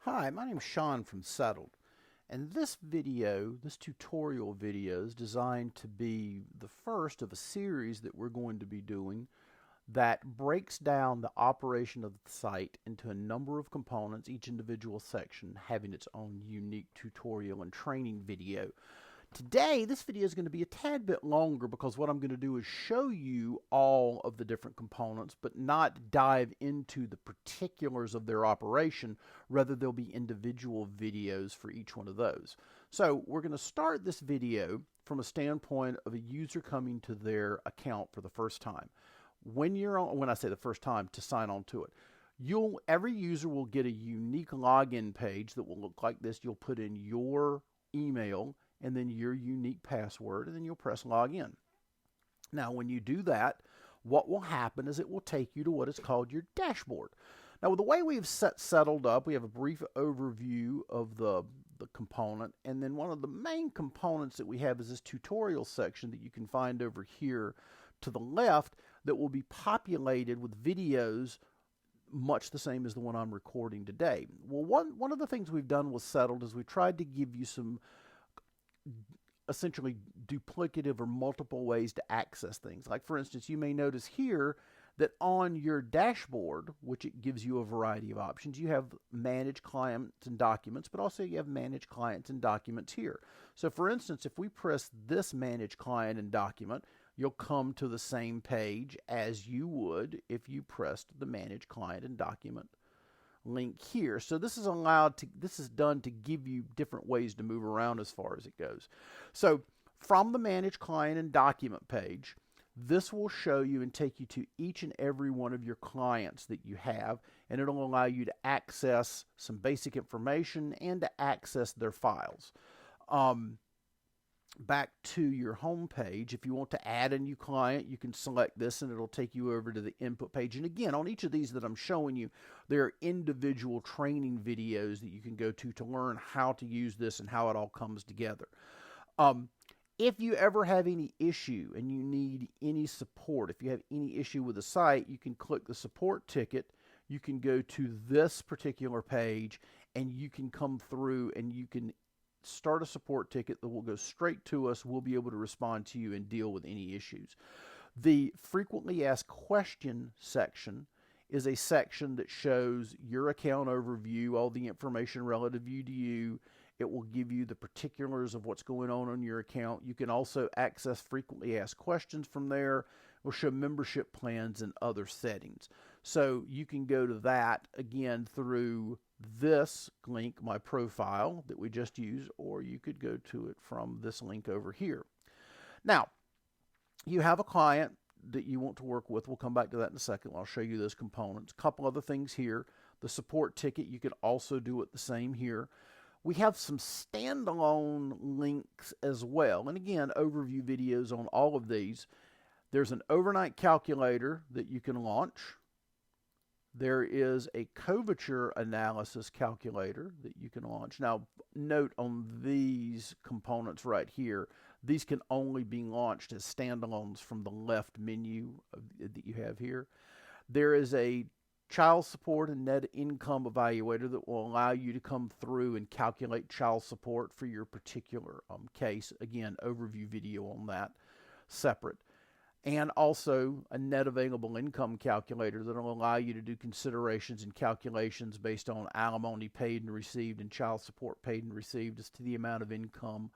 Hi, my name is Sean from Settlyd, and this tutorial video is designed to be the first of a series that we're going to be doing that breaks down the operation of the site into a number of components, each individual section having its own unique tutorial and training video. Today, this video is going to be a tad bit longer because what I'm going to do is show you all of the different components, but not dive into the particulars of their operation. Rather, there'll be individual videos for each one of those. So we're going to start this video from a standpoint of a user coming to their account for the first time. When I say the first time, to sign on to it, every user will get a unique login page that will look like this. You'll put in your email and then your unique password, and then you'll press login. Now, when you do that, what will happen is it will take you to what is called your dashboard. Now, with the way we've set Settlyd up, we have a brief overview of the component, and then one of the main components that we have is this tutorial section that you can find over here to the left that will be populated with videos much the same as the one I'm recording today. Well, one of the things we've done with Settlyd is we've tried to give you some essentially duplicative or multiple ways to access things. Like, for instance, you may notice here that on your dashboard, which it gives you a variety of options, you have manage clients and documents, but also you have manage clients and documents here. So for instance, if we press this manage client and document, you'll come to the same page as you would if you pressed the manage client and document link here. So this is done to give you different ways to move around as far as it goes. So from the manage client and document page, this will show you and take you to each and every one of your clients that you have, and it'll allow you to access some basic information and to access their files. Back to your home page, if you want to add a new client, you can select this and it'll take you over to the input page. And again, on each of these that I'm showing you, there are individual training videos that you can go to learn how to use this and how it all comes together. If you ever have any issue and you need any support, if you have any issue with the site, you can click the support ticket. You can go to this particular page and you can come through and you can start a support ticket that will go straight to us. We'll be able to respond to you and deal with any issues. The frequently asked question section is a section that shows your account overview, all the information relative to you. It will give you the particulars of what's going on your account. You can also access frequently asked questions from there. It will show membership plans and other settings. So you can go to that again through this link, my profile that we just used, or you could go to it from this link over here. Now, you have a client that you want to work with. We'll come back to that in a second. I'll show you those components. A couple other things here. The support ticket, you can also do it the same here. We have some standalone links as well. And again, overview videos on all of these. There's an overnight calculator that you can launch. There is a coverture analysis calculator that you can launch. Now, note on these components right here, these can only be launched as standalones from the left menu that you have here. There is a child support and net income evaluator that will allow you to come through and calculate child support for your particular case. Again, overview video on that separate. And also a net available income calculator that will allow you to do considerations and calculations based on alimony paid and received and child support paid and received as to the amount of income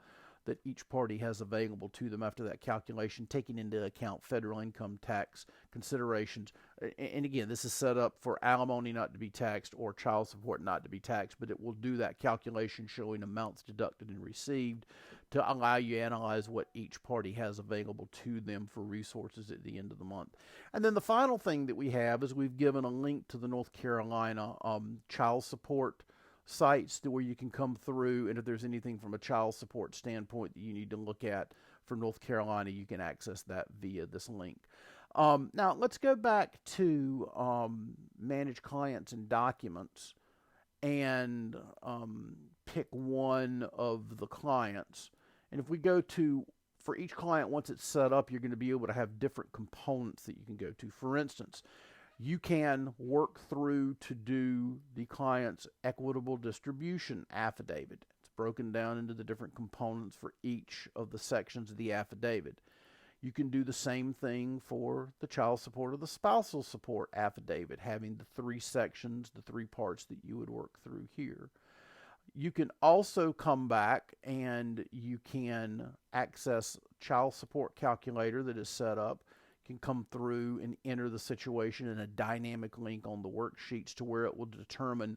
that each party has available to them after that calculation, taking into account federal income tax considerations. And again, this is set up for alimony not to be taxed or child support not to be taxed, but it will do that calculation showing amounts deducted and received to allow you to analyze what each party has available to them for resources at the end of the month. And then the final thing that we have is we've given a link to the North Carolina child support sites where you can come through, and if there's anything from a child support standpoint that you need to look at for North Carolina, you can access that via this link. Now, let's go back to manage clients and documents and pick one of the clients. And if we go to, for each client, once it's set up, you're going to be able to have different components that you can go to. For instance, You can work through to do the client's equitable distribution affidavit. It's broken down into the different components for each of the sections of the affidavit. You can do the same thing for the child support or the spousal support affidavit, having the 3 sections, the 3 parts that you would work through here. You can also come back and you can access child support calculator that is set up. You can come through and enter the situation in a dynamic link on the worksheets to where it will determine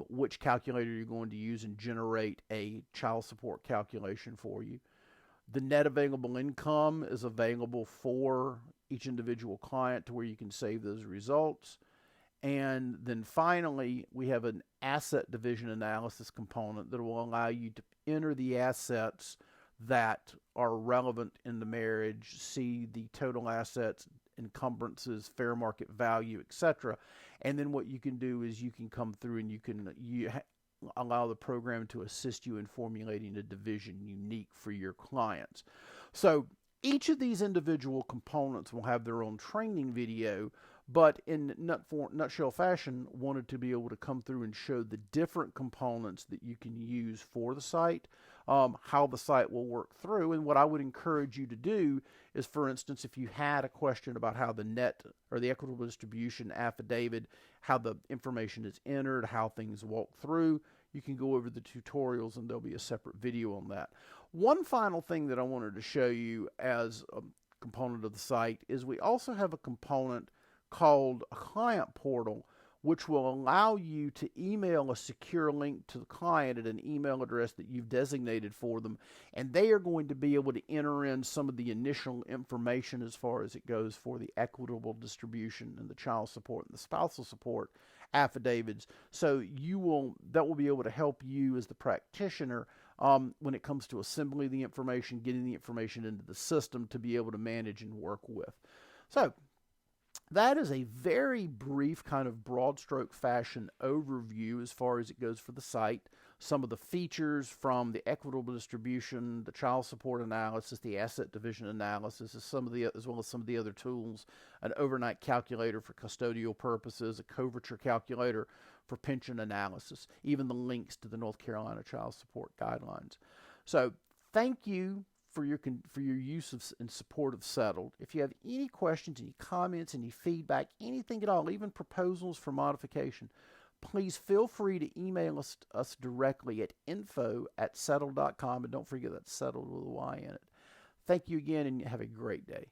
which calculator you're going to use and generate a child support calculation for you. The net available income is available for each individual client to where you can save those results. And then finally, we have an asset division analysis component that will allow you to enter the assets that are relevant in the marriage, see the total assets, encumbrances, fair market value, etc. And then what you can do is you can come through and you can allow the program to assist you in formulating a division unique for your clients. So each of these individual components will have their own training video, but in nutshell fashion, wanted to be able to come through and show the different components that you can use for the site, how the site will work through. And what I would encourage you to do is, for instance, if you had a question about how the net or the equitable distribution affidavit, how the information is entered, how things walk through, you can go over the tutorials and there'll be a separate video on that. One final thing that I wanted to show you as a component of the site is we also have a component called a client portal, which will allow you to email a secure link to the client at an email address that you've designated for them, and they are going to be able to enter in some of the initial information as far as it goes for the equitable distribution and the child support and the spousal support affidavits. So that will be able to help you as the practitioner when it comes to assembling the information, getting the information into the system to be able to manage and work with. So that is a very brief kind of broad stroke fashion overview as far as it goes for the site. Some of the features from the equitable distribution, the child support analysis, the asset division analysis, as well as some of the other tools, an overnight calculator for custodial purposes, a coverture calculator for pension analysis, even the links to the North Carolina Child Support Guidelines. So thank you for your use of and support of Settlyd. If you have any questions, any comments, any feedback, anything at all, even proposals for modification, please feel free to email us directly at info@settlyd.com. And don't forget that's Settlyd with a Y in it. Thank you again and have a great day.